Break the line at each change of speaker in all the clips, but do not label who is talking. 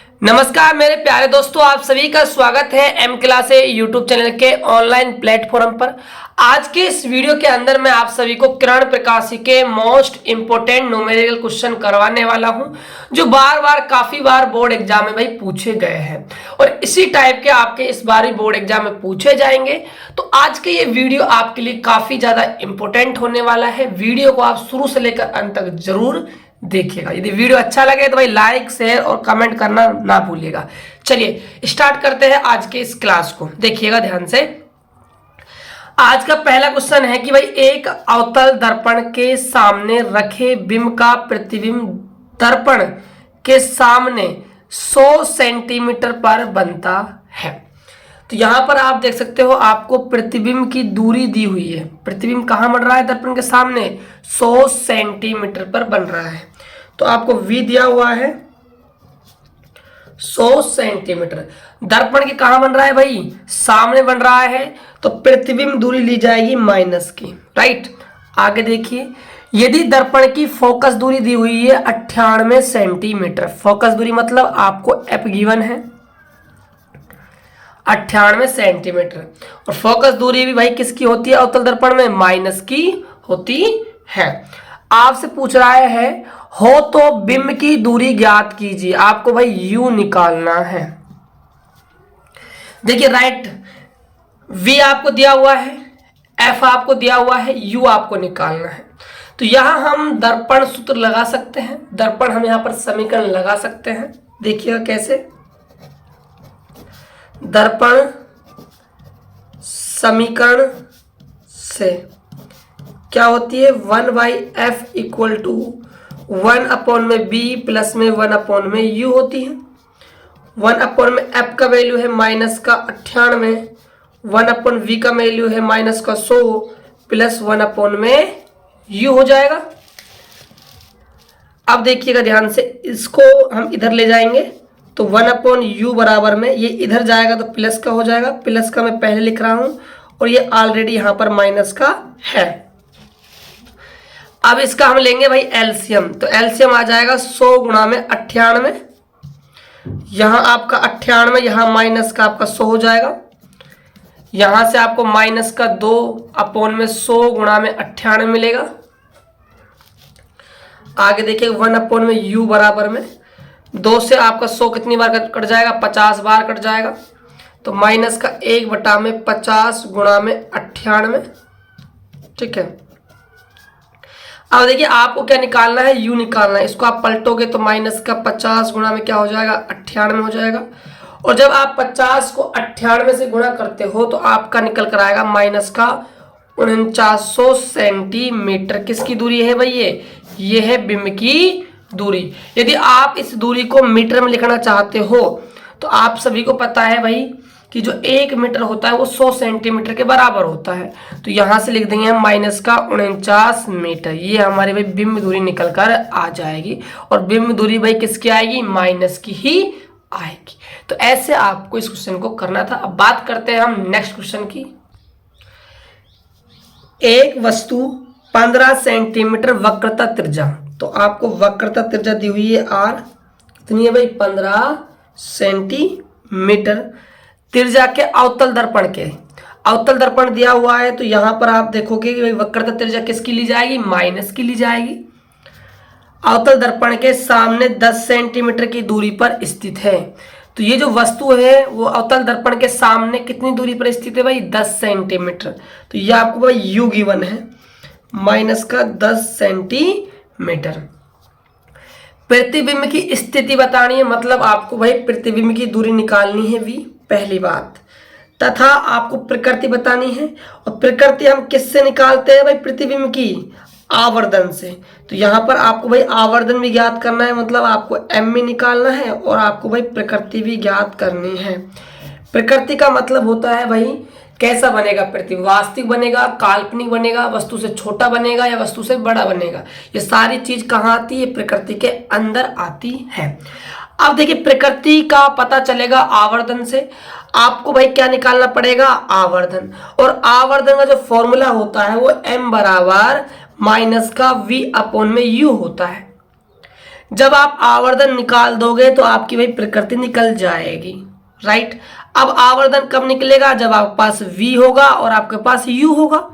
नमस्कार मेरे प्यारे दोस्तों, आप सभी का स्वागत है एम क्लास यूट्यूब चैनल के ऑनलाइन प्लेटफॉर्म पर। आज के इस वीडियो के अंदर मैं आप सभी को किरण प्रकाशी के मोस्ट इंपोर्टेंट न्यूमेरिकल क्वेश्चन करवाने वाला हूं, जो बार बार काफी बार बोर्ड एग्जाम में भाई पूछे गए हैं और इसी टाइप के आपके इस बार भी बोर्ड एग्जाम में पूछे जाएंगे। तो आज के ये वीडियो आपके लिए काफी ज्यादा इंपॉर्टेंट होने वाला है। वीडियो को आप शुरू से लेकर अंत तक जरूर देखिएगा। यदि वीडियो अच्छा लगे तो भाई लाइक शेयर और कमेंट करना ना भूलिएगा। चलिए स्टार्ट करते हैं आज के इस क्लास को, देखिएगा ध्यान से। आज का पहला क्वेश्चन है कि भाई एक अवतल दर्पण के सामने रखे बिंब का प्रतिबिंब दर्पण के सामने 100 सेंटीमीटर पर बनता है। तो यहां पर आप देख सकते हो, आपको प्रतिबिंब की दूरी दी हुई है। प्रतिबिंब कहां बन रहा है? दर्पण के सामने 100 सेंटीमीटर पर बन रहा है। तो आपको v दिया हुआ है 100 सेंटीमीटर। दर्पण के कहां बन रहा है भाई? सामने बन रहा है। तो प्रतिबिंब दूरी ली जाएगी माइनस की, राइट। आगे देखिए, यदि दर्पण की फोकस दूरी दी हुई है 98 सेंटीमीटर। फोकस दूरी मतलब आपको f गिवन है 98 सेंटीमीटर, और फोकस दूरी भी भाई किसकी होती है अवतल दर्पण में? माइनस की होती है। आपसे पूछ रहा है हो तो बिंब की दूरी ज्ञात कीजिए। आपको भाई u निकालना है। देखिए राइट, v आपको दिया हुआ है, f आपको दिया हुआ है, u आपको निकालना है। तो यहां हम दर्पण सूत्र लगा सकते हैं, दर्पण हम यहां पर समीकरण लगा सकते हैं। देखिएगा कैसे। दर्पण समीकरण से क्या होती है? 1/f इक्वल टू 1 अपॉन में b प्लस में 1 अपॉन में u होती है। 1 अपॉन में f का वैल्यू है माइनस का 98, 1 अपॉन v का वैल्यू है माइनस का 100 प्लस 1 अपॉन में u हो जाएगा। अब देखिएगा ध्यान से, इसको हम इधर ले जाएंगे तो 1 अपॉन यू बराबर में ये इधर जाएगा तो प्लस का हो जाएगा। प्लस का मैं पहले लिख रहा हूं और ये ऑलरेडी यहां पर माइनस का है। अब इसका हम लेंगे भाई एलसीएम। तो एलसीएम आ जाएगा 100 गुणा में 98, यहां आपका 98, यहां माइनस का आपका 100 हो जाएगा। यहां से आपको माइनस का 2 अपॉन में 100 गुणा में 98 मिलेगा। आगे देखिए 1 अपॉन में यू बराबर में 2 से आपका 100 कितनी बार कट जाएगा? 50 बार कट जाएगा। तो माइनस का 1 बटा में 50 गुणा में 98, ठीक है। अब देखिए आपको क्या निकालना है? u निकालना है। इसको आप पलटोगे तो माइनस का 50 गुणा में क्या हो जाएगा? 98 हो जाएगा। और जब आप 50 को 98 से गुणा करते हो तो आपका निकल कर आएगा माइनस का 4900 सेंटीमीटर। किसकी दूरी है भाई? ये है बिंब की दूरी। यदि आप इस दूरी को मीटर में लिखना चाहते हो तो आप सभी को पता है भाई कि जो 1 मीटर होता है वो 100 सेंटीमीटर के बराबर होता है। तो यहां से लिख देंगे हम माइनस का 49 मीटर। ये हमारी भाई बिंब दूरी निकल कर आ जाएगी, और बिंब दूरी भाई किसकी आएगी? माइनस की ही आएगी। तो ऐसे आपको इस क्वेश्चन को करना था। अब बात करते हैं हम नेक्स्ट क्वेश्चन की। एक वस्तु 15 सेंटीमीटर वक्रता त्रिज्या, तो आपको वक्रता त्रिज्या दी हुई है r, कितनी है भाई? 15 सेंटीमीटर। त्रिज्या के अवतल दर्पण के, अवतल दर्पण दिया हुआ है तो यहां पर आप देखोगे कि वक्रता त्रिज्या किसकी ली जाएगी? माइनस की ली जाएगी। अवतल दर्पण के सामने 10 सेंटीमीटर की दूरी पर स्थित है। तो ये जो वस्तु है वो अवतल दर्पण के सामने कितनी दूरी पर स्थित है भाई? 10 सेंटीमीटर। तो ये आपको भाई यू गिवन है माइनस का 10 सेंटीमीटर। प्रतिबिंब की स्थिति बतानी है, मतलब आपको भाई प्रतिबिंब की दूरी निकालनी है v, पहली बात। तथा आपको प्रकृति बतानी है, और प्रकृति हम किससे निकालते हैं भाई? प्रतिबिंब की आवर्धन से। तो यहां पर आपको भाई आवर्धन भी ज्ञात करना है, मतलब आपको m भी निकालना है और आपको भाई प्रकृति भी ज्ञात करनी है। प्रकृति का मतलब होता है भाई कैसा बनेगा प्रतिबिंब? वास्तविक बनेगा, काल्पनिक बनेगा, वस्तु से छोटा बनेगा या वस्तु से बड़ा बनेगा। ये सारी चीज कहाँ आती है? प्रकृति के अंदर आती है। अब देखिए प्रकृति का पता चलेगा आवर्धन से। आपको भाई क्या निकालना पड़ेगा? आवर्धन। और आवर्धन का जो फॉर्मूला होता है वो m बराबर माइनस का v अपॉन में u होता है। जब आप आवर्धन निकाल दोगे तो आपकी भाई प्रकृति निकल जाएगी, राइट। अब आवर्धन कब निकलेगा? जब आपके पास v होगा और आपके पास u होगा।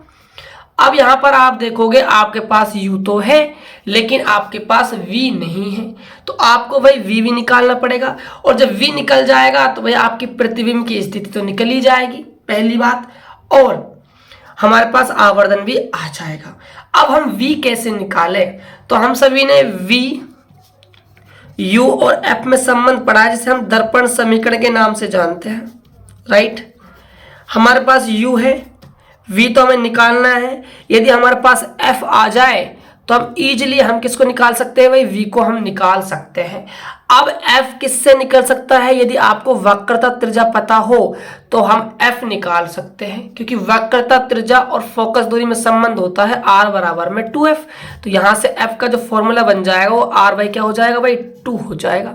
अब यहां पर आप देखोगे आपके पास u तो है लेकिन आपके पास v नहीं है, तो आपको भाई v भी निकालना पड़ेगा। और जब v निकल जाएगा तो भाई आपकी प्रतिबिंब की स्थिति तो निकल ही जाएगी, पहली बात, और हमारे पास आवर्धन भी आ जाएगा। अब हम v कैसे निकालें? तो हम सभी ने v, u और f में संबंध पढ़ा है जिसे हम दर्पण समीकरण के नाम से जानते हैं, राइट। हमारे पास u है, v तो हमें निकालना है। यदि हमारे पास f आ जाए तो हम इजीली हम किसको निकाल सकते हैं भाई? v को हम निकाल सकते हैं। अब f किससे निकल सकता है? यदि आपको वक्रता त्रिज्या पता हो तो हम f निकाल सकते हैं, क्योंकि वक्रता त्रिज्या और फोकस दूरी में संबंध होता है r बराबर में 2f। तो यहां से f का जो फॉर्मूला बन जाएगा वो r बाई क्या हो जाएगा भाई? 2 हो जाएगा।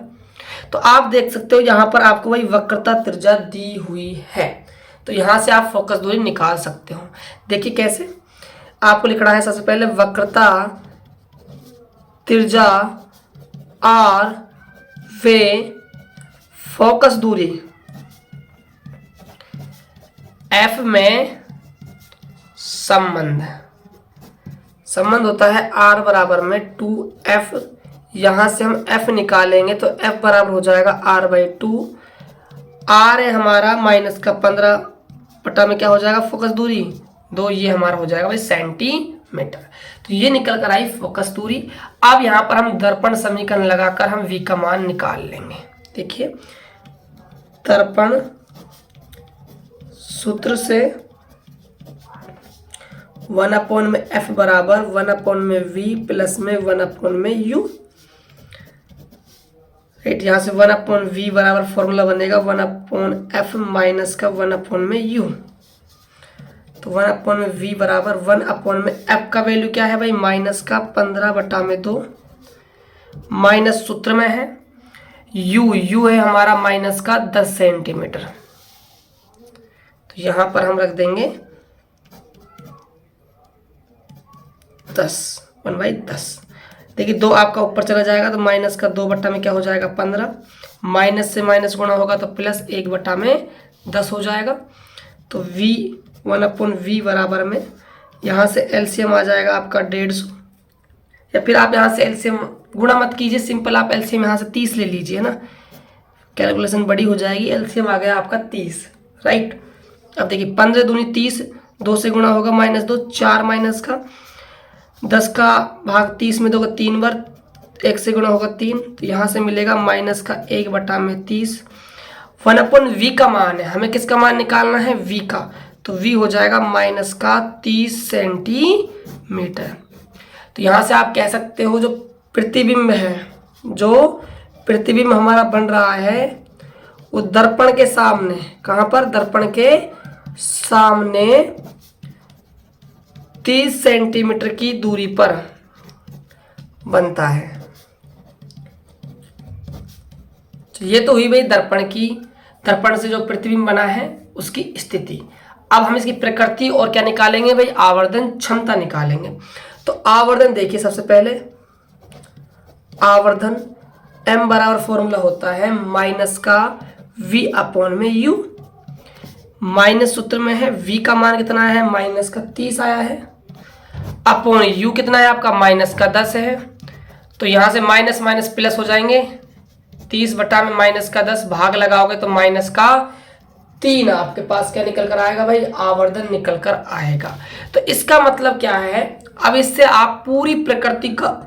तो आप देख सकते हो यहां पर आपको भाई वक्रता त्रिज्या दी हुई है, तो यहां से आप फोकस दूरी निकाल सकते हो। देखिए कैसे आपको लिखना है। सबसे पहले वक्रता त्रिज्या r वे फोकस दूरी f में संबंध होता है r बराबर में 2f। यहां से हम f निकालेंगे तो f बराबर हो जाएगा r बाई 2। r है हमारा माइनस का 15 बटा में क्या हो जाएगा? फोकस दूरी 2, ये हमारा हो जाएगा भाई सेंटीमीटर। तो ये निकल कर आई फोकस दूरी। अब यहाँ पर हम दर्पण समीकरण लगाकर हम v का मान निकाल लेंगे। देखिए दर्पण सूत्र से 1 में f बराबर 1 में v प्लस में 1 में u, राइट। यहाँ से 1/v बराबर फॉर्मूला बनेगा 1/f माइनस का 1 में u। तो 1/v बराबर 1 में f का वैल्यू क्या है भाई? माइनस का 15 बटा में 2, माइनस सूत्र में है u है हमारा माइनस का 10 सेंटीमीटर। तो यहां पर हम रख देंगे 10, 1/10। देखिए 2 आपका ऊपर चला जाएगा तो माइनस का 2 बटा में क्या हो जाएगा? 15। माइनस से माइनस गुणा होगा तो प्लस 1 बटा में 10 हो जाएगा। तो v 1/v बराबर में यहाँ से एलसीएम आ जाएगा आपका 150, या फिर आप यहाँ से एलसीएम गुणा मत कीजिए, सिंपल आप एलसीएम यहाँ से 30 ले लीजिए ना, कैलकुलेशन बड़ी हो जाएगी। एलसीएम आ गया आपका 30, राइट। अब देखिए 15 दूनी 30, 2 से गुणा होगा -2, 4 माइनस का 10 का भाग 30 में 2 का 3 बार, 1 से गुणा होगा 3, तो यहाँ से मिलेगा माइनस का 1 बटा में 30। 1/v का मान है, हमें किसका मान निकालना है? v का। तो v हो जाएगा माइनस का 30 सेंटीमीटर। तो यहाँ से आप कह सकते हो जो प्रतिबिंब है, जो प्रतिबिंब हमारा बन रहा है वो दर्पण के सामने, कहाँ पर? दर्पण के सामने 30 सेंटीमीटर की दूरी पर बनता है। तो ये तो हुई भाई दर्पण से जो प्रतिबिंब बना है उसकी स्थिति। अब हम इसकी प्रकृति और क्या निकालेंगे भाई? आवर्धन क्षमता निकालेंगे। तो आवर्धन देखिए, सबसे पहले आवर्धन m बराबर फॉर्मूला होता है माइनस का v में u, माइनस सूत्र में है v का मान कितना है? माइनस का 30 आया है, अपॉन u कितना है आपका? माइनस का 10 है। तो यहाँ से माइनस माइनस प्लस हो जाएंगे, 30 बटा में माइनस का 10 भाग लगाओगे तो माइनस का 3 आपके पास क्या निकल कर आएगा भाई? आवर्धन निकल कर आएगा। तो इसका मतलब क्या है? अब इससे आप पूरी प्रकृति का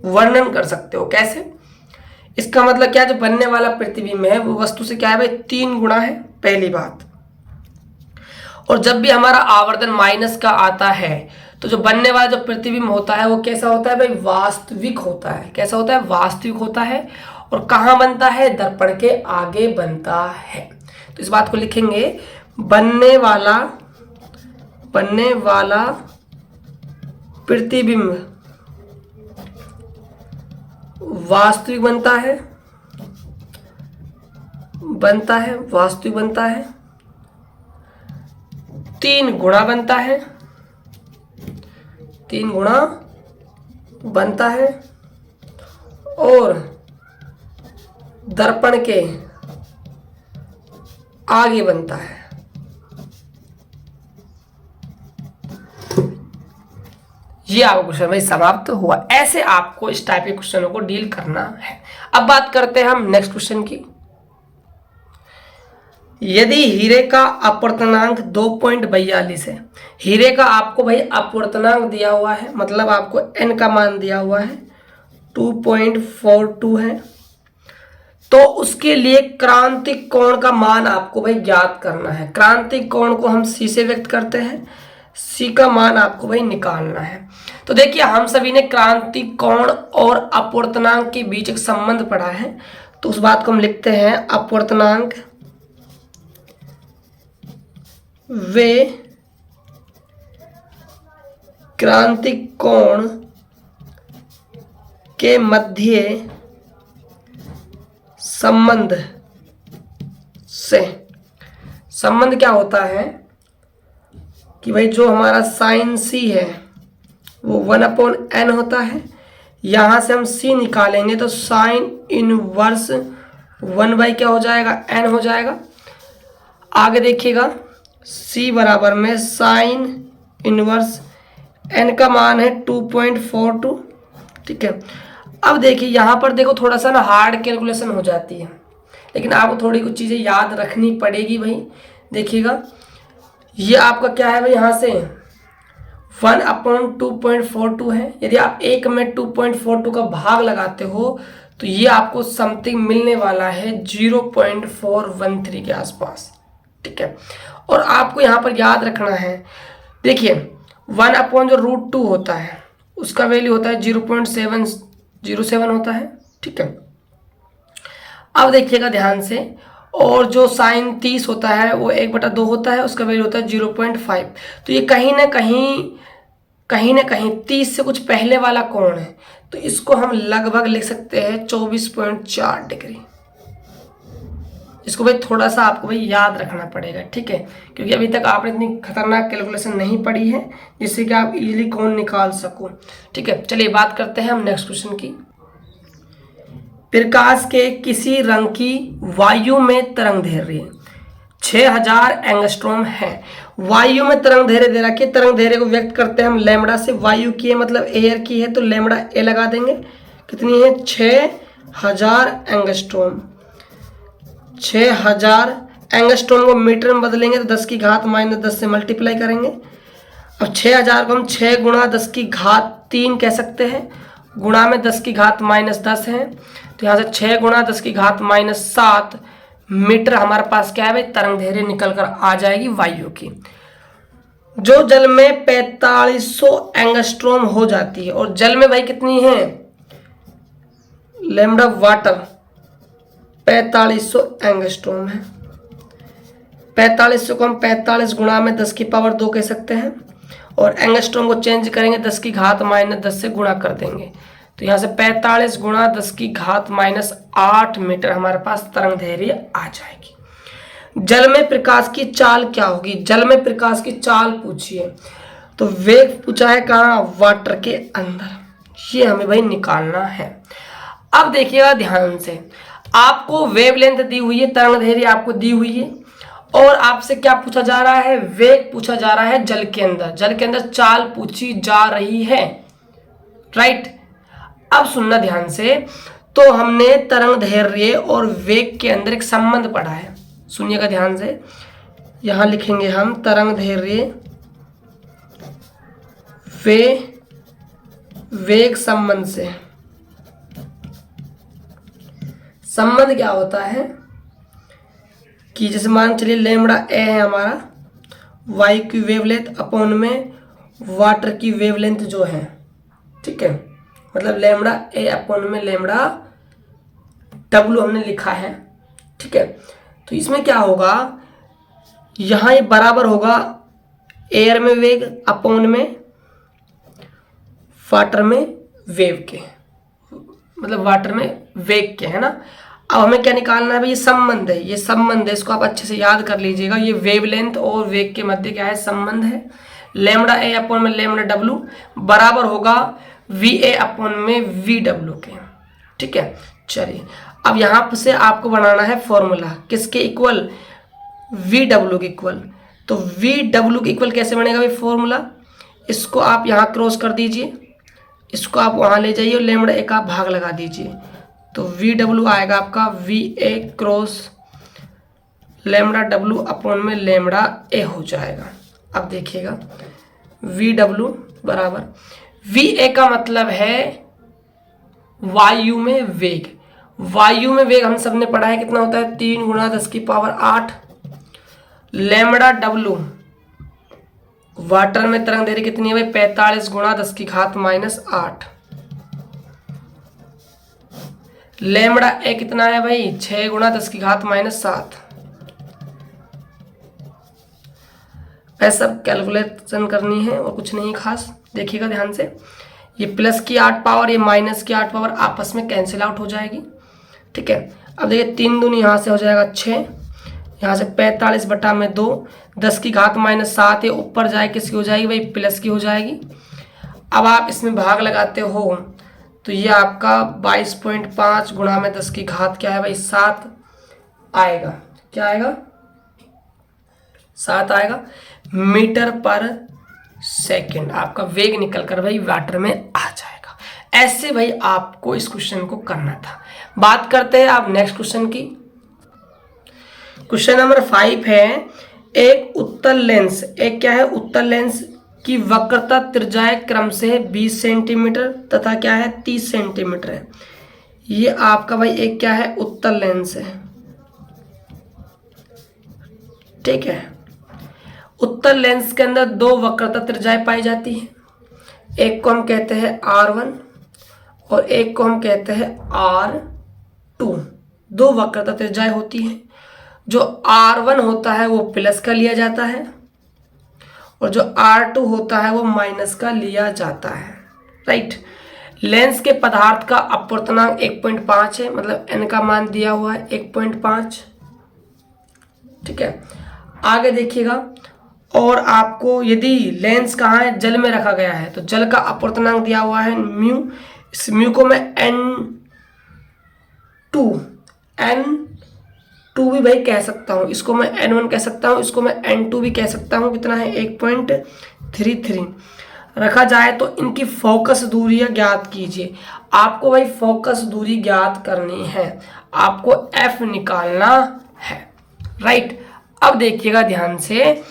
वर्णन कर सकते हो। कैसे? इसका मतलब क्या, जो बनने वाला प्रतिबिंब है वो वस्तु से क्या है भाई? 3 गुना है, पहली बात। और जब भी हमारा आवर्धन माइनस का आता है तो जो बनने वाला जो प्रतिबिंब होता है वो कैसा होता है भाई? वास्तविक होता है। कैसा होता है? वास्तविक होता है। और कहाँ बनता है? दर्पण के आगे बनता है। तो इस बात को लिखेंगे, बनने वाला प्रतिबिंब वास्तविक बनता है, वास्तविक बनता है, 3 गुणा बनता है, 3 गुणा बनता है। और दर्पण के आगे बनता है। ये आपका क्वेश्चन भाई समाप्त हुआ। ऐसे आपको इस टाइप के क्वेश्चनों को डील करना है। अब बात करते हैं हम नेक्स्ट क्वेश्चन की। यदि हीरे का अपवर्तनांक 2.42 है, हीरे का आपको भाई अपवर्तनांक दिया हुआ है, मतलब आपको n का मान दिया हुआ है 2.42 है, तो उसके लिए क्रांतिक कोण का मान आपको भाई ज्ञात करना है। क्रांतिक कोण को हम c से व्यक्त करते हैं, c का मान आपको भाई निकालना है। तो देखिए हम सभी ने क्रांतिक कोण और अपवर्तनांक के बीच एक संबंध पढ़ा है, तो उस बात को हम लिखते हैं अपवर्तनांक वे क्रांतिक कोण के मध्य संबंध से। संबंध क्या होता है कि भाई जो हमारा साइन सी है वो 1/n होता है। यहां से हम c निकालेंगे तो साइन इनवर्स 1 क्या हो जाएगा, n हो जाएगा। आगे देखिएगा c बराबर में साइन इनवर्स n का मान है 2.42, ठीक है। अब देखिए यहाँ पर देखो थोड़ा सा ना हार्ड कैलकुलेशन हो जाती है, लेकिन आपको थोड़ी कुछ चीज़ें याद रखनी पड़ेगी भाई। देखिएगा ये आपका क्या है भाई, यहाँ से 1/2.42 है। यदि आप एक में 2.42 का भाग लगाते हो तो ये आपको समथिंग मिलने वाला है 0.413 के आसपास, ठीक है। और आपको यहाँ पर याद रखना है, देखिए 1/√2 होता है, उसका वैल्यू होता है 0.707 होता है, ठीक है। अब देखिएगा ध्यान से, और जो साइन 30 होता है वो 1/2 होता है, उसका वैल्यू होता है 0.5। तो ये कहीं ना कहीं 30 से कुछ पहले वाला कोण है, तो इसको हम लगभग लिख सकते हैं 24.4 डिग्री। इसको भाई थोड़ा सा आपको भाई याद रखना पड़ेगा, ठीक है, क्योंकि अभी तक आपने इतनी खतरनाक कैलकुलेशन नहीं पढ़ी है जिससे कि आप इजीली कोण निकाल सको, ठीक है। चलिए बात करते हैं हम नेक्स्ट क्वेश्चन की। प्रकाश के किसी रंग की वायु में तरंगदैर्घ्य 6000 एंगस्ट्रॉम है। वायु में तरंगदैर्घ्य दे रखी है, तरंगदैर्घ्य को व्यक्त करते हैं हम लैम्बडा से। वायु की है मतलब एयर की है, तो लैम्बडा ए लगा देंगे। कितनी है, 6000 एंगस्ट्रॉम। 6000 एंगस्ट्रॉम को मीटर में बदलेंगे तो 10 की घात -10 से मल्टीप्लाई करेंगे। अब 6000 को हम 6 गुणा 10 की घात 3 कह सकते हैं, गुणा में 10 की घात -10 है, तो यहाँ से 6 गुणा 10 की घात -7 मीटर हमारे पास क्या है भाई, तरंगदैर्घ्य निकल कर आ जाएगी वायु की, जो जल में 4500 एंगस्ट्रॉम हो जाती है। और जल में भाई कितनी है, लैम्बडा वाटर 4500 एंगस्ट्रॉम है। 4500 को हम 45 गुणा में 10 की पावर 2 कह सकते हैं, और एंगस्ट्रॉम को चेंज करेंगे 10 की घात -10 से गुणा कर देंगे, तो यहाँ से 45 गुणा 10 की घात -8 मीटर हमारे पास तरंगदैर्घ्य आ जाएगी। जल में प्रकाश की चाल क्या होगी, जल में प्रकाश की चाल पूछिए तो वेग पूछा है कहाँ, वाटर के अंदर, ये हमें भाई निकालना है। अब देखिएगा ध्यान से, आपको वेवलेंथ दी हुई है, तरंगदैर्घ्य आपको दी हुई है, और आपसे क्या पूछा जा रहा है, वेग पूछा जा रहा है जल के अंदर। जल के अंदर चाल पूछी जा रही है, राइट। अब सुनना ध्यान से, तो हमने तरंगदैर्घ्य और वेग के अंदर एक संबंध पढ़ा है, सुनिएगा ध्यान से। यहां लिखेंगे हम तरंगदैर्घ्य वेग संबंध से। संबंध क्या होता है कि जैसे मान चलिए लैम्बडा ए है हमारा, वायु की वेवलेंथ अपॉन में वाटर की वेवलेंथ जो है, ठीक है, मतलब लैम्बडा ए अपॉन में लैम्बडा डब्ल्यू हमने लिखा है, ठीक है। तो इसमें क्या होगा, यहाँ ये बराबर होगा एयर में वेग अपॉन में वाटर में वेव के, मतलब वाटर में वेग के, है ना। अब हमें क्या निकालना है भाई, ये संबंध है, ये संबंध है, इसको आप अच्छे से याद कर लीजिएगा। ये वेवलेंथ और वेग के मध्य क्या है, संबंध है। लैम्बडा ए अपॉन में लैम्बडा डब्ल्यू बराबर होगा वी ए अपॉन में वी डब्ल्यू के, ठीक है, चलिए अब यहाँ से आपको बनाना है फॉर्मूला किसके इक्वल, वी डब्ल्यू के इक्वल। तो वी डब्ल्यू के इक्वल कैसे बनेगा भाई फॉर्मूला, इसको आप यहाँ क्रॉस कर दीजिए, इसको आप वहाँ ले जाइए और लेमड़ा ए का भाग लगा दीजिए। तो वी डब्ल्यू आएगा आपका V A cross lambda W upon में लेमड़ा ए हो जाएगा। अब देखिएगा वी डब्ल्यू बराबर वी ए का मतलब है वायु में वेग। वायु में वेग हम सबने पढ़ा है कितना होता है 3 गुणा 10 की पावर 8। लेमड़ा डब्ल्यू वाटर में तरंग दैर्घ्य कितनी है भाई 45 गुणा 10 की घात -8। लेमड़ा ए कितना है भाई 6 गुणा 10 की घात -7। सब कैलकुलेशन करनी है और कुछ नहीं खास, देखिएगा ध्यान से। ये प्लस की 8 पावर ये माइनस की 8 पावर आपस में कैंसिल आउट हो जाएगी, ठीक है। अब देखिए 3 दूनी यहाँ से हो जाएगा 6, यहाँ से 45 बटा में 2, 10 की घात -7 ये ऊपर जाए किसकी हो जाएगी भाई प्लस की हो जाएगी। अब आप इसमें भाग लगाते हो तो ये आपका 22.5 गुणा में 10 की घात क्या है भाई 7 आएगा। क्या आएगा 7 आएगा मीटर पर सेकंड। आपका वेग निकल कर भाई वाटर में आ जाएगा। ऐसे भाई आपको इस क्वेश्चन को करना था। बात करते हैं आप नेक्स्ट क्वेश्चन की। क्वेश्चन नंबर 5 है एक उत्तल लेंस, एक क्या है उत्तल लेंस की वक्रता त्रिज्या क्रम से 20 सेंटीमीटर तथा क्या है 30 सेंटीमीटर है। ये आपका भाई एक क्या है उत्तल लेंस है, ठीक है। उत्तल लेंस के अंदर 2 वक्रता त्रिज्याएं पाई जाती है, एक को हम कहते हैं R1 और एक को हम कहते हैं R2। 2 वक्रता त्रिज्याएं होती हैं। जो R1 होता है वो प्लस का लिया जाता है और जो R2 होता है वो माइनस का लिया जाता है, राइट। लेंस के पदार्थ का अपवर्तनांक 1.5 है, मतलब n का मान दिया हुआ है 1.5, ठीक है। आगे देखिएगा और आपको यदि लेंस कहाँ है जल में रखा गया है तो जल का अपवर्तनांक दिया हुआ है म्यू। इस म्यू को मैं n2 भी भाई कह सकता हूँ, इसको मैं n1 कह सकता हूँ, इसको मैं n2 भी कह सकता हूँ। कितना है 1.33 रखा जाए। तो इनकी फोकस दूरी ज्ञात कीजिए। आपको भाई फोकस दूरी ज्ञात करनी है, आपको f निकालना है, राइट। अब देखिएगा ध्यान से,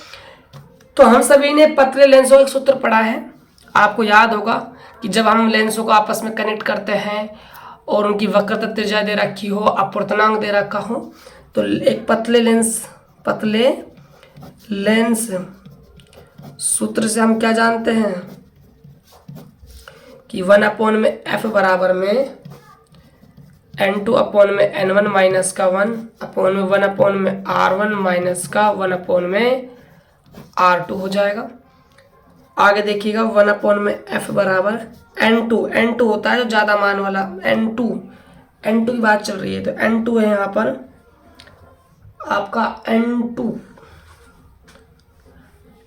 तो हम सभी ने पतले लेंसों का एक सूत्र पढ़ा है। आपको याद होगा कि जब हम लेंसों को आपस में कनेक्ट करते हैं और उनकी वक्रता त्रिज्या दे रखी हो, अपवर्तनांक दे रखा हो, तो एक पतले लेंस सूत्र से हम क्या जानते हैं कि 1 में f बराबर में n2 अपॉन में n1 माइनस का 1 अपॉन में 1 में r1 माइनस का 1 में R2 हो जाएगा। आगे देखिएगा 1 में f बराबर n2 होता है जो ज़्यादा मान वाला n2 की बात चल रही है। तो n2 है यहाँ पर आपका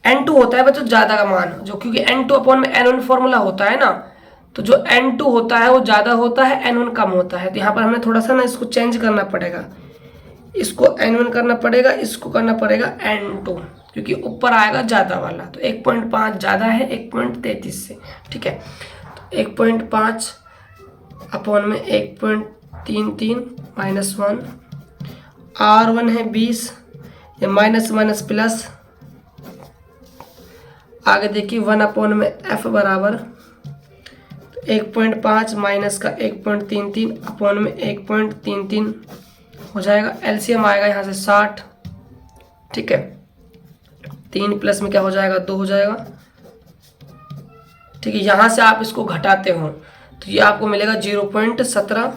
n2 होता है बच्चों ज़्यादा का मान, जो क्योंकि n2 अपॉन में n1 फॉर्मूला होता है ना, तो जो n2 होता है वो ज़्यादा होता है, n1 कम होता है। तो यहाँ पर हमें थोड़ा सा ना इसको चेंज करना पड़ेगा, इसको n1 करना पड़ेगा, इसको करना पड़ेगा n2, क्योंकि ऊपर आएगा ज़्यादा वाला। तो 1.5 ज़्यादा है 1.33 से, ठीक है। तो 1.5 अपॉन में 1.33 -1 R1 है 20, ये माइनस प्लस। आगे देखिए 1 में f बराबर 1.5 माइनस का 1.33 अपॉन में 1.33 हो जाएगा। एलसीएम आएगा यहाँ से 60, ठीक है। 3 प्लस में क्या हो जाएगा 2 हो जाएगा, ठीक है। यहाँ से आप इसको घटाते हो तो ये आपको मिलेगा 0.17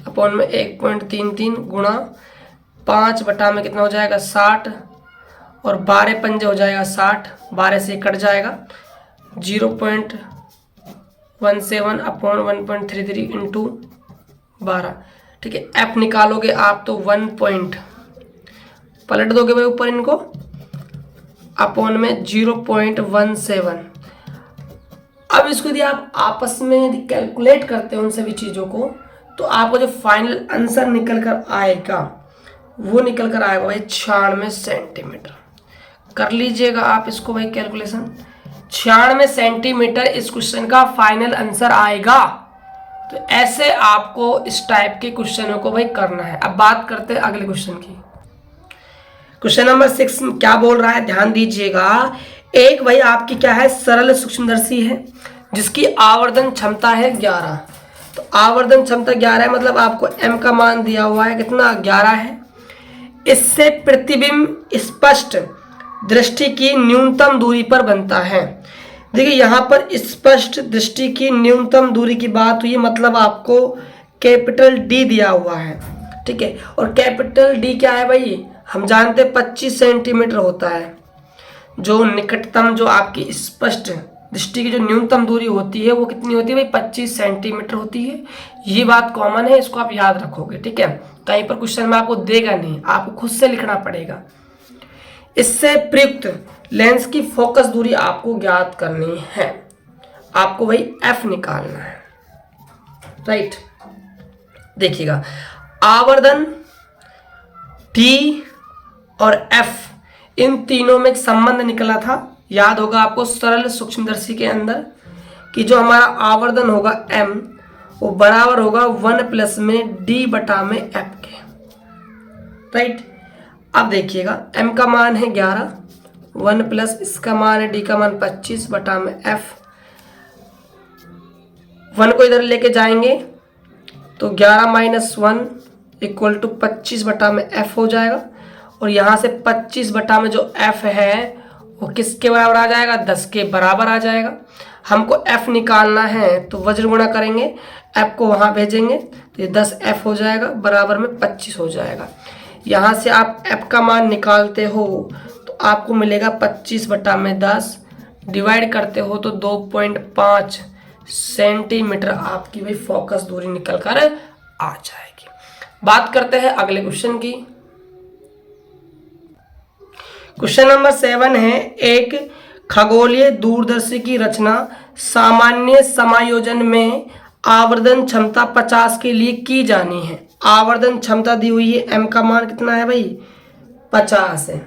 अपॉन में 1.33 गुणा 5 बटा में कितना हो जाएगा 60 और 12 पंजे हो जाएगा 60, 12 से कट जाएगा 0.17 अपॉन 1.33 इंटू 12, ठीक है। एफ निकालोगे आप तो 1 पॉइंट पलट दोगे भाई ऊपर इनको अपॉन में 0.17। अब इसको यदि आप आपस में यदि कैलकुलेट करते हो उन सभी चीज़ों को तो आपको जो फाइनल आंसर निकल कर आएगा वो निकल कर आएगा भाई 96 सेंटीमीटर। कर लीजिएगा आप इसको भाई कैलकुलेशन, 96 सेंटीमीटर इस क्वेश्चन का फाइनल आंसर आएगा। तो ऐसे आपको इस टाइप के क्वेश्चनों को भाई करना है। अब बात करते हैं अगले क्वेश्चन की। क्वेश्चन नंबर 6 क्या बोल रहा है, ध्यान दीजिएगा। एक भाई आपकी क्या है, सरल सूक्ष्मदर्शी है जिसकी आवर्धन क्षमता है 11। तो आवर्धन क्षमता 11 है, मतलब आपको m का मान दिया हुआ है कितना, 11 है। इससे प्रतिबिंब स्पष्ट दृष्टि की न्यूनतम दूरी पर बनता है। देखिए यहाँ पर स्पष्ट दृष्टि की न्यूनतम दूरी की बात हुई, मतलब आपको कैपिटल D दिया हुआ है, ठीक है। और कैपिटल D क्या है भाई, हम जानते हैं 25 सेंटीमीटर होता है। जो निकटतम, जो आपकी स्पष्ट दृष्टि की जो न्यूनतम दूरी होती है वो कितनी होती है भाई, 25 सेंटीमीटर होती है। ये बात कॉमन है, इसको आप याद रखोगे, ठीक है। कहीं पर क्वेश्चन में आपको देगा नहीं, आपको खुद से लिखना पड़ेगा। इससे प्रयुक्त लेंस की फोकस दूरी आपको ज्ञात करनी है। आपको भाई f निकालना है, राइट। देखिएगा आवर्धन t और f इन तीनों में एक संबंध निकला था, याद होगा आपको सरल सूक्ष्मदर्शी के अंदर, कि जो हमारा आवर्धन होगा m वो बराबर होगा 1 प्लस में d बटा में f के, राइट। अब देखिएगा m का मान है 11, 1 प्लस इसका मान है d का मान 25 बटा में f। 1 को इधर लेके जाएंगे तो 11 माइनस 1 इक्वल टू 25 बटा में f हो जाएगा। और यहाँ से 25 बटा में जो f है वो किसके बराबर आ जाएगा, 10 के बराबर आ जाएगा। हमको f निकालना है तो वज्र गुणा करेंगे, f को वहाँ भेजेंगे तो ये 10f हो जाएगा, बराबर में 25 हो जाएगा। यहाँ से आप f का मान निकालते हो तो आपको मिलेगा 25 बटा में 10, डिवाइड करते हो तो 2.5 सेंटीमीटर आपकी भाई फोकस दूरी निकल कर आ जाएगी। बात करते हैं अगले क्वेश्चन की। क्वेश्चन नंबर 7 है, एक खगोलीय दूरदर्शी की रचना सामान्य समायोजन में आवर्धन क्षमता 50 के लिए की जानी है। आवर्धन क्षमता दी हुई है, m का मान कितना है भाई, 50 है,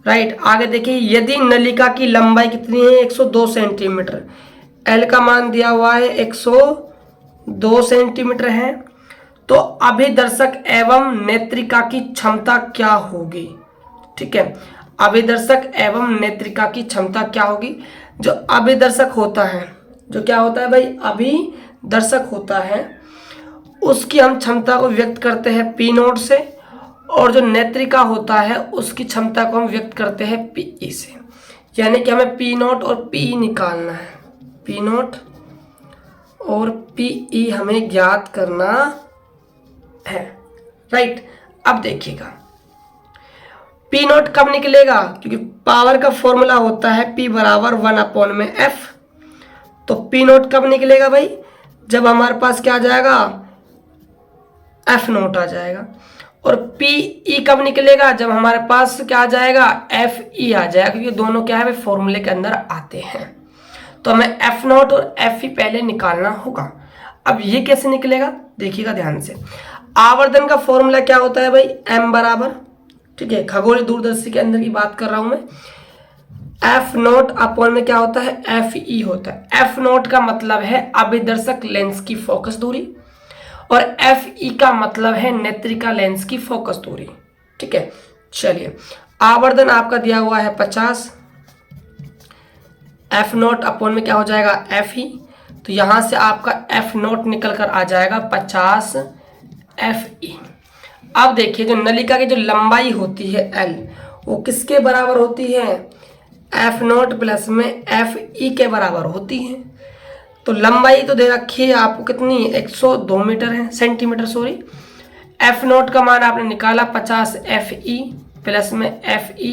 राइट। आगे देखिए, यदि नलिका की लंबाई कितनी है, 102 सेंटीमीटर, l का मान दिया हुआ है 102 सेंटीमीटर है, तो अभिदर्शक एवं नेत्रिका की क्षमता क्या होगी, ठीक है। अभिदर्शक एवं नेत्रिका की क्षमता क्या होगी। जो अभिदर्शक होता है, जो क्या होता है भाई, अभिदर्शक होता है, उसकी हम क्षमता को व्यक्त करते हैं P नोट से, और जो नेत्रिका होता है उसकी क्षमता को हम व्यक्त करते हैं PE से। यानी कि हमें P नोट और PE निकालना है, P नोट और PE हमें ज्ञात करना है, राइट। अब देखिएगा P नोट कब निकलेगा, क्योंकि पावर का फॉर्मूला होता है P बराबर 1 में F। तो P नोट कब निकलेगा भाई, जब हमारे पास क्या आ जाएगा, F नोट आ जाएगा। और PE कब निकलेगा, जब हमारे पास क्या आ जाएगा, FE आ जाएगा, क्योंकि दोनों क्या है भाई फॉर्मूले के अंदर आते हैं। तो हमें F नोट और FE पहले निकालना होगा। अब ये कैसे निकलेगा, देखिएगा ध्यान से। आवर्धन का फॉर्मूला क्या होता है भाई, m बराबर, ठीक है, खगोलीय दूरदर्शी के अंदर की बात कर रहा हूं मैं, F नोट अपॉन में क्या होता है, FE होता है। F नोट का मतलब है अभिदर्शक लेंस की फोकस दूरी, और FE का मतलब है नेत्रिका लेंस की फोकस दूरी, ठीक है। चलिए, आवर्धन आपका दिया हुआ है 50, F नोट अपॉन में क्या हो जाएगा, FE। तो यहां से आपका F नोट निकल कर आ जाएगा 50 FE। अब देखिए, जो नलिका की जो लंबाई होती है L, वो किसके बराबर होती है, F नोट प्लस में FE के बराबर होती है। तो लंबाई तो दे रखी है आपको कितनी, 102 मीटर है, सेंटीमीटर सॉरी। F नोट का मान आपने निकाला 50 FE प्लस में FE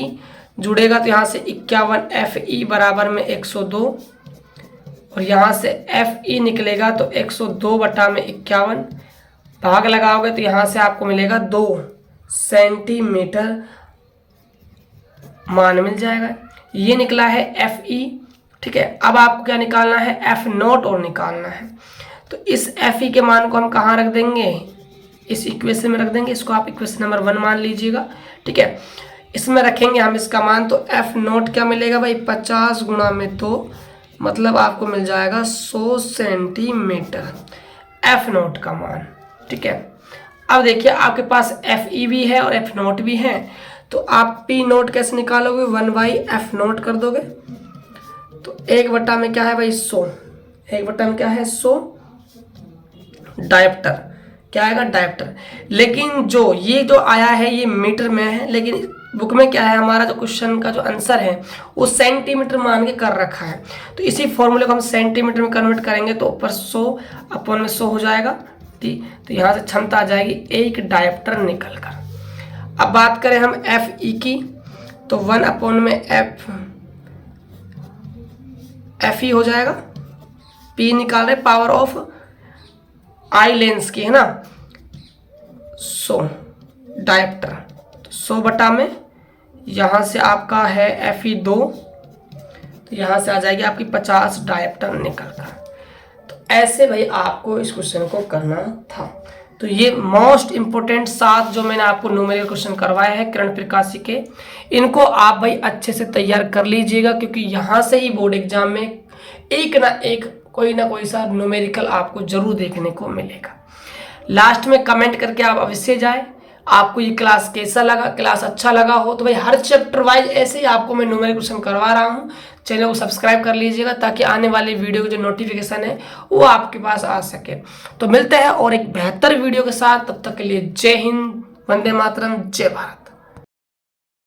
जुड़ेगा तो यहाँ से 51 FE बराबर में 102, और यहाँ से FE निकलेगा तो 102 बटा में 51, भाग लगाओगे तो यहाँ से आपको मिलेगा 2 सेंटीमीटर मान मिल जाएगा। ये निकला है FE, ठीक है। अब आपको क्या निकालना है, F नोट और निकालना है। तो इस Fe के मान को हम कहाँ रख देंगे, इस इक्वेशन में रख देंगे। इसको आप इक्वेशन नंबर 1 मान लीजिएगा, ठीक है। इसमें रखेंगे हम इसका मान, तो एफ नोट क्या मिलेगा भाई, 50 गुणा में 2 मतलब आपको मिल जाएगा 100 सेंटीमीटर एफ नोट का मान, ठीक है। अब देखिए आपके पास एफ ई भी है और एफ नोट भी है, तो आप पी नोट कैसे निकालोगे, 1/f नोट कर दोगे। तो 1/, में क्या है भाई 100, 1/, में क्या है 100 डायप्टर, क्या आएगा डायप्टर। लेकिन जो ये जो आया है ये मीटर में है, लेकिन बुक में क्या है, हमारा जो क्वेश्चन का जो आंसर है वो सेंटीमीटर मान के कर रखा है। तो इसी फॉर्मूले को हम सेंटीमीटर में कन्वर्ट करेंगे तो ऊपर 100/100 हो जाएगा। तो यहाँ से क्षमता आ जाएगी 1 डायप्टर निकल कर। अब बात करें हम एफ ई की, तो 1/f ई हो जाएगा। पी निकाल रहे पावर ऑफ आई लेंस की है ना, 100 डायप्टर, तो 100 में यहाँ से आपका है Fe2, तो यहाँ से आ जाएगी आपकी 50 डायप्टर निकल कर। तो ऐसे भाई आपको इस क्वेश्चन को करना था। तो ये मोस्ट इंपोर्टेंट 7 जो मैंने आपको न्यूमेरिकल क्वेश्चन करवाए हैं किरण प्रकाशी के, इनको आप भाई अच्छे से तैयार कर लीजिएगा, क्योंकि यहाँ से ही बोर्ड एग्जाम में एक ना कोई सा न्यूमेरिकल आपको जरूर देखने को मिलेगा। लास्ट में कमेंट करके आप अवश्य जाए आपको ये क्लास कैसा लगा। क्लास अच्छा लगा हो तो भाई हर चैप्टर वाइज ऐसे ही आपको मैं न्यूमेरिकल क्वेश्चन करवा रहा हूँ। चैनल को सब्सक्राइब कर लीजिएगा ताकि आने वाली वीडियो की जो नोटिफिकेशन है वो आपके पास आ सके। तो मिलते हैं और एक बेहतर वीडियो के साथ, तब तक के लिए जय हिंद, वंदे मातरम, जय भारत।